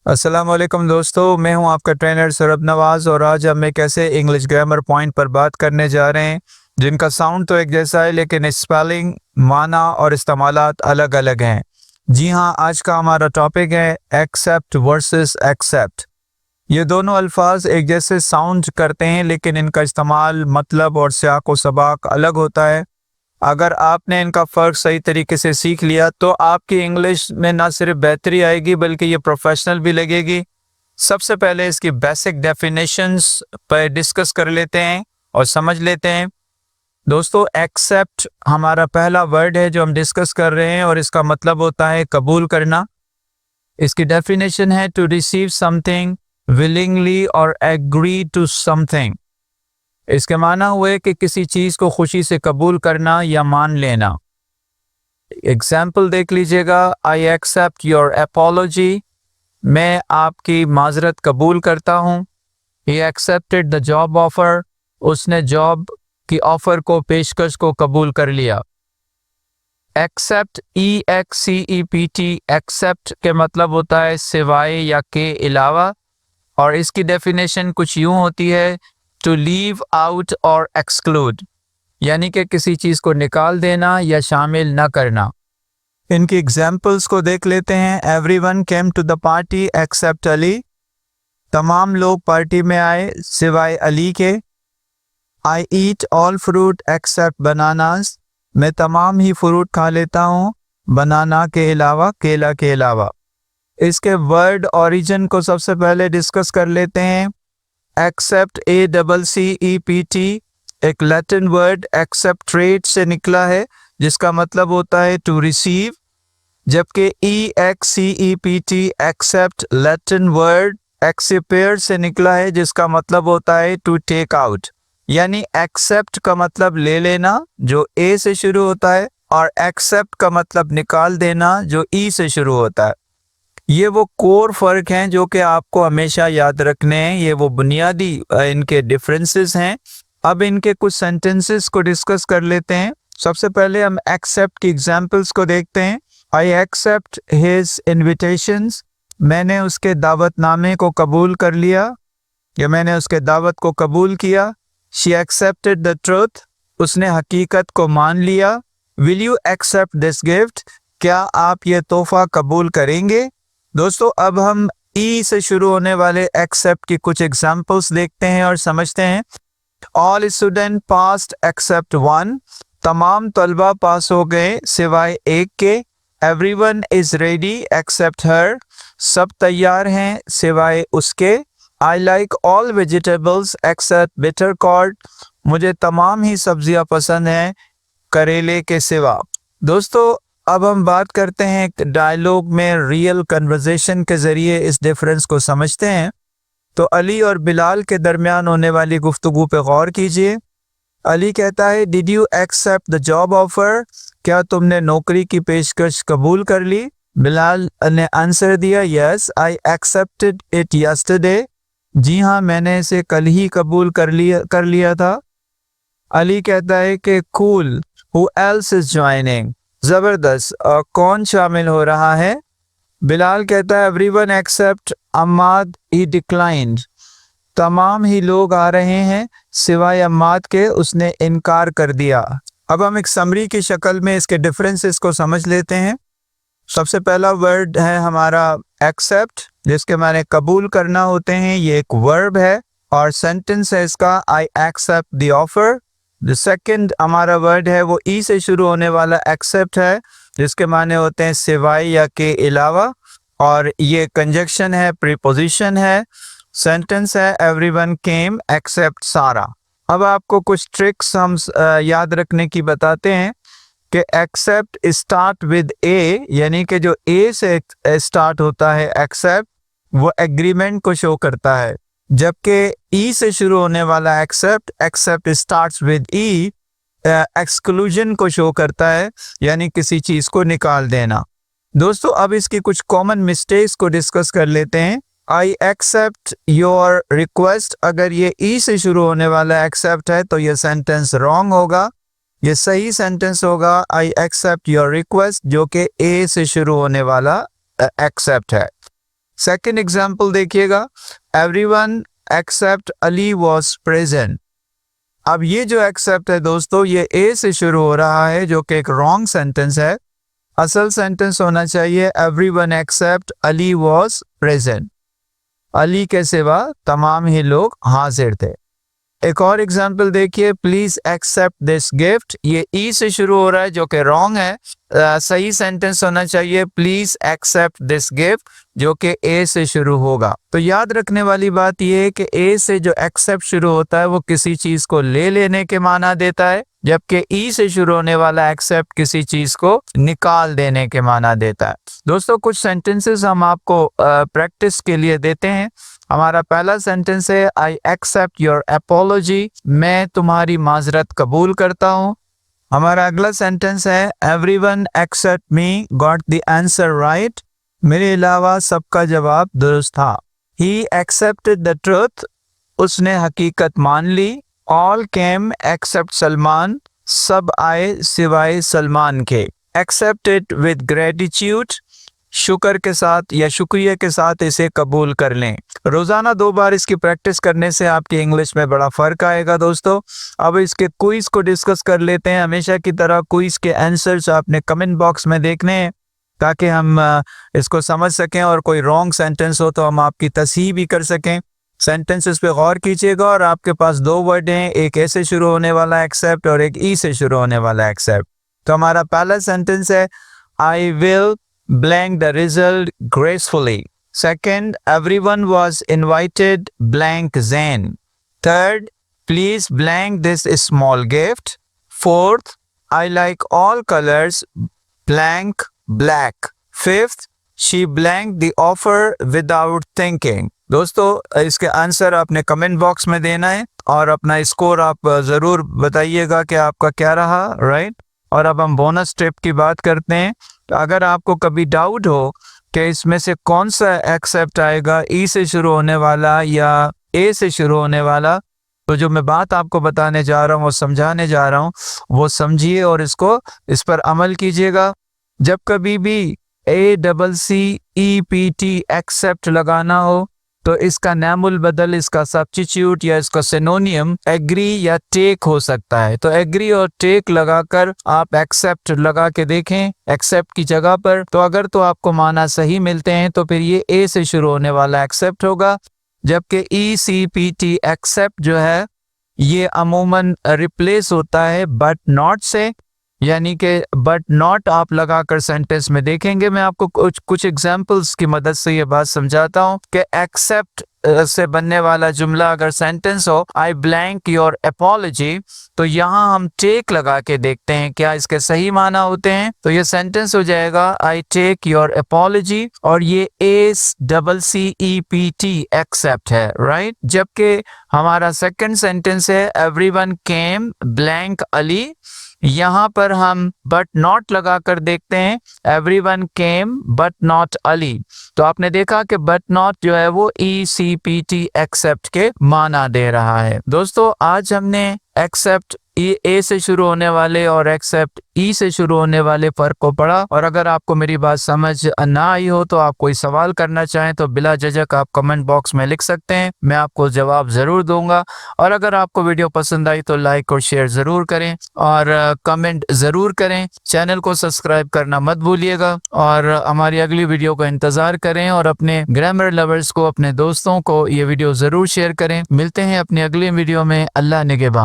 अस्सलाम वालेकुम दोस्तों, मैं हूं आपका ट्रेनर सौरभ नवाज और आज हम एक ऐसे इंग्लिश ग्रामर पॉइंट पर बात करने जा रहे हैं जिनका साउंड तो एक जैसा है लेकिन स्पेलिंग, माना और इस्तेमालात अलग अलग हैं। जी हां, आज का हमारा टॉपिक है एक्सेप्ट वर्सेस एक्सेप्ट। ये दोनों अल्फाज एक जैसे साउंड करते हैं लेकिन इनका इस्तेमाल, मतलब और सियाक व सबाक अलग होता है। अगर आपने इनका फ़र्क सही तरीके से सीख लिया तो आपकी इंग्लिश में ना सिर्फ बेहतरी आएगी बल्कि ये प्रोफेशनल भी लगेगी। सबसे पहले इसकी बेसिक डेफिनेशंस पर डिस्कस कर लेते हैं और समझ लेते हैं। दोस्तों, एक्सेप्ट हमारा पहला वर्ड है जो हम डिस्कस कर रहे हैं और इसका मतलब होता है कबूल करना। इसकी डेफिनेशन है टू रिसीव समथिंग विलिंगली और एग्री टू समथिंग। इसके माना हुए कि किसी चीज को खुशी से कबूल करना या मान लेना। एग्जाम्पल देख लीजिएगा, आई एक्सेप्ट योर अपॉलॉजी, मैं आपकी माजरत कबूल करता हूँ। He accepted the job offer, उसने जॉब की ऑफर को, पेशकश को कबूल कर लिया। एक्सेप्ट, EXCEPT, एक्सेप्ट के मतलब होता है सिवाय या के अलावा, और इसकी डेफिनेशन कुछ यूं होती है टू लीव आउट और एक्सक्लूड, यानी कि किसी चीज को निकाल देना या शामिल न करना। इनकी एग्जाम्पल्स को देख लेते हैं। Everyone came to the party except Ali, तमाम लोग पार्टी में आए सिवाय अली के। I eat all fruit except bananas, मैं तमाम ही फ्रूट खा लेता हूँ बनाना के अलावा, केला के अलावा। इसके वर्ड ओरिजिन को सबसे पहले डिस्कस कर लेते हैं। एक्सेप्ट, ACCEPT, एक लैटिन वर्ड एक्सेप्ट्रेट से निकला है जिसका मतलब होता है टू रिसीव, जबकि EXCEPT एक्सेप्ट लैटिन वर्ड एक्सेपेयर से निकला है जिसका मतलब होता है टू टेक आउट। यानी एक्सेप्ट का मतलब ले लेना जो A से शुरू होता है और एक्सेप्ट का मतलब निकाल देना जो E से शुरू होता है। ये वो कोर फर्क हैं जो कि आपको हमेशा याद रखने हैं। ये वो बुनियादी इनके डिफरेंसेस हैं। अब इनके कुछ सेंटेंसेस को डिस्कस कर लेते हैं। सबसे पहले हम एक्सेप्ट की एग्जांपल्स को देखते हैं। आई एक्सेप्ट हिज इन्विटेशंस, मैंने उसके दावतनामे को कबूल कर लिया या मैंने उसके दावत को कबूल किया। शी एक्सेप्टेड द ट्रूथ, उसने हकीकत को मान लिया। Will you accept this gift, क्या आप ये तोहफा कबूल करेंगे। दोस्तों, अब हम E से शुरू होने वाले एक्सेप्ट की कुछ एग्जांपल्स देखते हैं और समझते हैं। All student passed except one, तमाम तलबा पास हो गए सिवाय एक के। Everyone is ready except her, सब तैयार हैं सिवाय उसके। I like all vegetables except bitter gourd, मुझे तमाम ही सब्जियां पसंद हैं करेले के सिवा। दोस्तों, अब हम बात करते हैं एक डायलॉग में रियल कन्वर्सेशन के ज़रिए इस डिफरेंस को समझते हैं। तो अली और बिलाल के दरमियान होने वाली गुफ्तगू पे गौर कीजिए। अली कहता है, did you accept the job offer, क्या तुमने नौकरी की पेशकश कबूल कर ली। बिलाल ने आंसर दिया, yes I accepted it yesterday, जी हाँ मैंने इसे कल ही कबूल कर लिया था। अली कहता है कि cool, who else is joining, जबरदस्त, कौन शामिल हो रहा है। बिलाल कहता है, एवरीवन एक्सेप्ट अम्माद, ही डिक्लाइंड, तमाम ही लोग आ रहे हैं सिवाय अम्माद के, उसने इनकार कर दिया। अब हम एक समरी की शक्ल में इसके डिफरेंसेस को समझ लेते हैं। सबसे पहला वर्ड है हमारा एक्सेप्ट, जिसके माने कबूल करना होते हैं। ये एक वर्ब है और सेंटेंस है इसका, आई एक्सेप्ट द ऑफर। जो सेकंड हमारा वर्ड है वो ई से शुरू होने वाला एक्सेप्ट है जिसके माने होते हैं सिवाय या के अलावा, और ये कंजक्शन है, प्रीपोजिशन है। सेंटेंस है एवरीवन केम एक्सेप्ट सारा। अब आपको कुछ ट्रिक्स हम याद रखने की बताते हैं कि एक्सेप्ट स्टार्ट विद ए, यानी कि जो ए से स्टार्ट होता है एक्सेप्ट, वो एग्रीमेंट को शो करता है, जबकि ई से शुरू होने वाला except starts with E, exclusion को शो करता है, यानी किसी चीज को निकाल देना। दोस्तों, अब इसकी कुछ कॉमन मिस्टेक्स को डिस्कस कर लेते हैं। आई एक्सेप्ट योर रिक्वेस्ट, अगर ये ई से शुरू होने वाला एक्सेप्ट है तो ये सेंटेंस रॉन्ग होगा। ये सही सेंटेंस होगा आई एक्सेप्ट योर रिक्वेस्ट, जो कि ए से शुरू होने वाला एक्सेप्ट है। सेकेंड एग्जाम्पल देखिएगा, everyone except Ali was present. अब ये जो एक्सेप्ट है दोस्तों, ये ए से शुरू हो रहा है, जो कि एक रॉन्ग सेंटेंस है। असल सेंटेंस होना चाहिए everyone except Ali was present. Ali के सिवा तमाम ही लोग हाजिर थे। एक और एग्जाम्पल देखिए, प्लीज एक्सेप्ट दिस गिफ्ट। ये ई से शुरू हो रहा है, जो कि रॉन्ग है। सही सेंटेंस होना चाहिए प्लीज एक्सेप्ट दिस गिफ्ट, जो कि ए से शुरू होगा। तो याद रखने वाली बात यह है कि ए से जो एक्सेप्ट शुरू होता है वो किसी चीज को ले लेने के माना देता है, जबकि ई से शुरू होने वाला एक्सेप्ट किसी चीज को निकाल देने के माना देता है। दोस्तों कुछ सेंटेंसेस हम आपको प्रैक्टिस के लिए देते हैं। हमारा पहला सेंटेंस है आई एक्सेप्ट योर अपॉलॉजी, मैं तुम्हारी माजरत कबूल करता हूँ। हमारा अगला सेंटेंस है everyone except me got the answer right, मेरे अलावा सबका जवाब दुरुस्त था। ही एक्सेप्टेड द ट्रुथ, उसने हकीकत मान ली। ऑल केम एक्सेप्ट सलमान, सब आए सिवाय सलमान के। एक्सेप्ट इट विद ग्रेटिट्यूड, शुक्र के साथ या शुक्रिया के साथ इसे कबूल कर लें। रोजाना 2 बार इसकी प्रैक्टिस करने से आपकी इंग्लिश में बड़ा फर्क आएगा दोस्तों। अब इसके क्विज को डिस्कस कर लेते हैं। हमेशा की तरह क्विज के आंसर्स आपने कमेंट बॉक्स में देखने हैं, ताकि हम इसको समझ सकें और कोई रॉन्ग सेंटेंस हो तो हम आपकी तस्हीह भी कर सकें। सेंटेंसेस पे गौर कीजिएगा और आपके पास 2 वर्ड हैं, एक ए से शुरू होने वाला एक्सेप्ट और एक ई से शुरू होने वाला एक्सेप्ट। तो हमारा पहला सेंटेंस है I will blank the result gracefully. Second, everyone was invited blank Zain. Third, please blank this small gift. Fourth, I like all colors blank black. Fifth, she blanked the offer without thinking. दोस्तों इसके answer आपने comment box में देना है और अपना score आप ज़रूर बताइएगा कि आपका क्या रहा, राइट। और अब हम बोनस टिप की बात करते हैं। तो अगर आपको कभी डाउट हो कि इसमें से कौन सा एक्सेप्ट आएगा, ई से शुरू होने वाला या ए से शुरू होने वाला, तो जो मैं बात आपको बताने जा रहा हूँ, वो समझाने जा रहा हूँ, वो समझिए और इस पर अमल कीजिएगा। जब कभी भी ACCEPT एक्सेप्ट लगाना हो तो इसका नामुल बदल, इसका सब्स्टिट्यूट या इसका सिनोनियम एग्री या टेक हो सकता है। तो एग्री और टेक लगाकर आप एक्सेप्ट लगा के देखें एक्सेप्ट की जगह पर, तो अगर तो आपको माना सही मिलते हैं तो फिर ये ए से शुरू होने वाला एक्सेप्ट होगा। जबकि ECPT एक्सेप्ट जो है ये अमूमन रिप्लेस होता है बट नॉट से, यानी कि बट नॉट आप लगाकर सेंटेंस में देखेंगे। मैं आपको कुछ एग्जांपल्स की मदद से ये बात समझाता हूँ कि एक्सेप्ट से बनने वाला जुमला अगर सेंटेंस हो आई ब्लैंक योर अपॉलॉजी, तो यहाँ हम टेक लगा के देखते हैं क्या इसके सही माना होते हैं। तो ये सेंटेंस हो जाएगा आई टेक योर अपॉलॉजी और ये ACCEPT एक्सेप्ट है, राइट। जबकि हमारा सेकंड सेंटेंस है एवरीवन केम ब्लैंक अली, यहाँ पर हम बट नॉट लगाकर देखते हैं everyone came but not Ali. तो आपने देखा कि बट नॉट जो है वो ECPT एक्सेप्ट के माना दे रहा है। दोस्तों आज हमने एक्सेप्ट ए से शुरू होने वाले और एक्सेप्ट ई से शुरू होने वाले फर्क को पढ़ा। और अगर आपको मेरी बात समझ ना आई हो तो आप कोई सवाल करना चाहें तो बिला झिझक आप कमेंट बॉक्स में लिख सकते हैं, मैं आपको जवाब जरूर दूंगा। और अगर आपको वीडियो पसंद आई तो लाइक और शेयर जरूर करें और कमेंट जरूर करें। चैनल को सब्सक्राइब करना मत भूलिएगा और हमारी अगली वीडियो का इंतजार करें और अपने ग्रामर लवर्स को, अपने दोस्तों को ये वीडियो जरूर शेयर करें। मिलते हैं अपनी अगली वीडियो में। अल्लाह निगहबान।